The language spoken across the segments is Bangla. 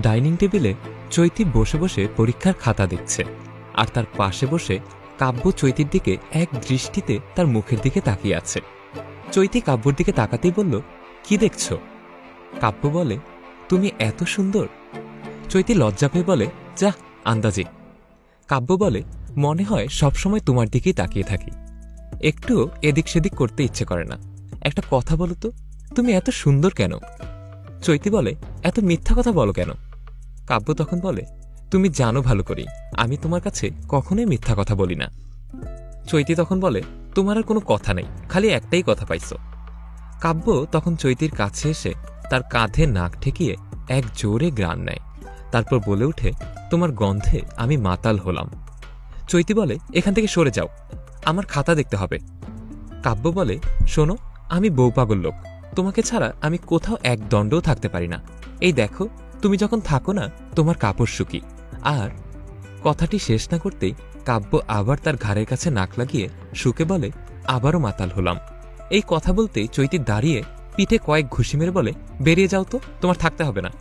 ডাইনিং টেবিলে চৈতি বসে বসে পরীক্ষার খাতা দেখছে, আর তার পাশে বসে কাব্য চৈতির দিকে এক দৃষ্টিতে তার মুখের দিকে তাকিয়ে আছে। চৈতি কাব্যর দিকে তাকাতেই বলল, কি দেখছ? কাব্য বলে, তুমি এত সুন্দর। চৈতি লজ্জা পেয়ে বলে, যা আন্দাজে। কাব্য বলে, মনে হয় সবসময় তোমার দিকেই তাকিয়ে থাকি, একটুও এদিক সেদিক করতে ইচ্ছে করে না। একটা কথা বলো তো, তুমি এত সুন্দর কেন? চৈতি বলে, এত মিথ্যা কথা বলো কেন? কাব্য তখন বলে, তুমি জানো ভালো করেই আমি তোমার কাছে কখনোই মিথ্যা কথা বলি না। চৈতি তখন বলে, তোমার আর কোনো কথা নেই, খালি একটাই কথা পাইছো। কাব্য তখন চৈতির কাছে এসে তার কাঁধে নাক ঠেকিয়ে এক জোরে গ্রাণ নেয়, তারপর বলে উঠে, তোমার গন্ধে আমি মাতাল হলাম। চৈতি বলে, এখান থেকে সরে যাও, আমার খাতা দেখতে হবে। কাব্য বলে, শোনো, আমি বউ পাগল লোক, তোমাকে ছাড়া আমি কোথাও এক দণ্ডও থাকতে পারি না। এই দেখো, তুমি যখন থাকো না তোমার কাপড় শুকি। আর কথাটি শেষ না করতেই কাব্য আবার তার ঘাড়ের কাছে নাক লাগিয়ে শুকে বলে, আবারও মাতাল হলাম। এই কথা বলতেই চৈতি দাঁড়িয়ে পিঠে কয়েক ঘুষি মেরে বলে, বেরিয়ে যাও তো, তোমার থাকতে হবে না।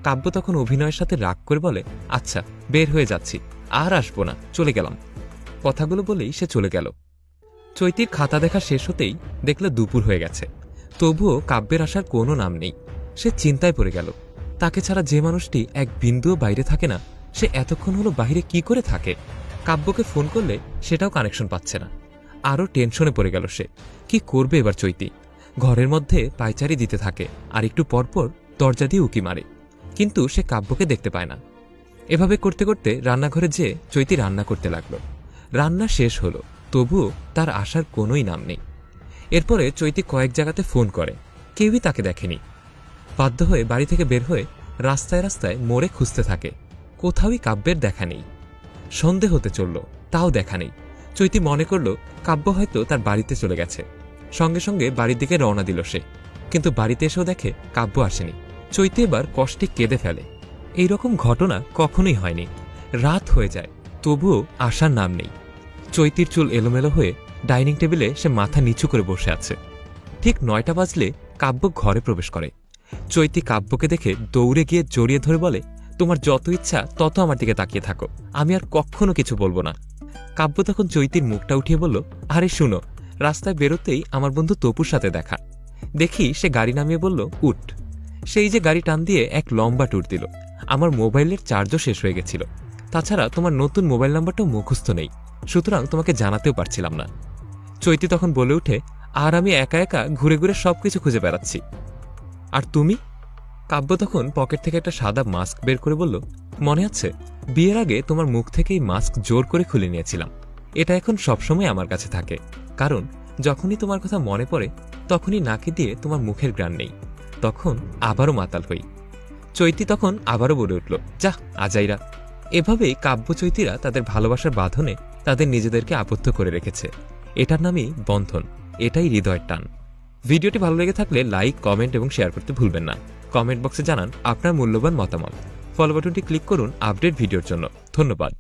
কাব্য তখন অভিনয়ের সাথে রাগ করে বলে, আচ্ছা বের হয়ে যাচ্ছি, আর আসবো না, চলে গেলাম। কথাগুলো বলেই সে চলে গেল। চৈতির খাতা দেখা শেষ হতেই দেখল দুপুর হয়ে গেছে, তবুও কাব্যের আসার কোনো নাম নেই। সে চিন্তায় পড়ে গেল, তাকে ছাড়া যে মানুষটি এক বিন্দুও বাইরে থাকে না, সে এতক্ষণ হলো বাইরে কি করে থাকে? কাব্যকে ফোন করলে সেটাও কানেকশন পাচ্ছে না। আরও টেনশনে পড়ে গেল সে, কি করবে এবার চৈতি? ঘরের মধ্যে পায়চারি দিতে থাকে, আর একটু পরপর দরজা দিয়ে উকি মারে, কিন্তু সে কাব্যকে দেখতে পায় না। এভাবে করতে করতে রান্নাঘরে যেয়ে চৈতি রান্না করতে লাগলো। রান্না শেষ হলো, তবুও তার আসার কোনোই নাম নেই। এরপরে চৈতি কয়েক জায়গাতে ফোন করে, কেউই তাকে দেখেনি। বাধ্য হয়ে বাড়ি থেকে বের হয়ে রাস্তায় রাস্তায় মোড়ে খুঁজতে থাকে, কোথাওই কাব্যের দেখা নেই। সন্ধে হতে চলল, তাও দেখা নেই। চৈতি মনে করল কাব্য হয়তো তার বাড়িতে চলে গেছে। সঙ্গে সঙ্গে বাড়ির দিকে রওনা দিল সে, কিন্তু বাড়িতে এসেও দেখে কাব্য আসেনি। চৈতি এবার কষ্টে কেঁদে ফেলে। এইরকম ঘটনা কখনোই হয়নি। রাত হয়ে যায়, তবুও আসার নাম নেই। চৈতির চুল এলোমেলো হয়ে ডাইনিং টেবিলে সে মাথা নিচু করে বসে আছে। ঠিক 9টা বাজলে কাব্য ঘরে প্রবেশ করে। চৈতি কাব্যকে দেখে দৌড়ে গিয়ে জড়িয়ে ধরে বলে, তোমার যত ইচ্ছা তত আমার দিকে তাকিয়ে থাকো, আমি আর কখনো কিছু বলবো না। কাব্য তখন চৈতির মুখটা উঠিয়ে বলল, আরে শুনো, রাস্তায় বেরোতেই আমার বন্ধু তপুর সাথে দেখা। দেখি সে গাড়ি নামিয়ে বলল, উঠ। সেই যে গাড়ি টান দিয়ে এক লম্বা ট্যুর দিল। আমার মোবাইলের চার্জও শেষ হয়ে গেছিল, তাছাড়া তোমার নতুন মোবাইল নাম্বারটাও মুখস্থ নেই, সুতরাং তোমাকে জানাতেও পারছিলাম না। চৈতি তখন বলে উঠে, আর আমি একা একা ঘুরে ঘুরে সবকিছু খুঁজে বেড়াচ্ছি। আর তুমি? কাব্য তখন পকেট থেকে একটা সাদা মাস্ক বের করে বলল, মনে আছে বিয়ের আগে তোমার মুখ থেকেই মাস্ক জোর করে খুলে নিয়েছিলাম। এটা এখন সবসময় আমার কাছে থাকে, কারণ যখনই তোমার কথা মনে পড়ে তখনই নাকে দিয়ে তোমার মুখের ঘ্রাণ নেই, তখন আবারও মাতাল হই। চৈতি তখন আবারও বলে উঠল, যা আজাইরা। এভাবেই কাব্য চৈতিরা তাদের ভালোবাসার বাঁধনে তাদের নিজেদেরকে আবদ্ধ করে রেখেছে। এটার নামই বন্ধন, এটাই হৃদয়ের টান। ভিডিওটি ভালো লেগে থাকলে লাইক, কমেন্ট এবং শেয়ার করতে ভুলবেন না। কমেন্ট বক্সে জানান আপনার মূল্যবান মতামত। ফলো বাটনটি ক্লিক করুন আপডেট ভিডিওর জন্য। ধন্যবাদ।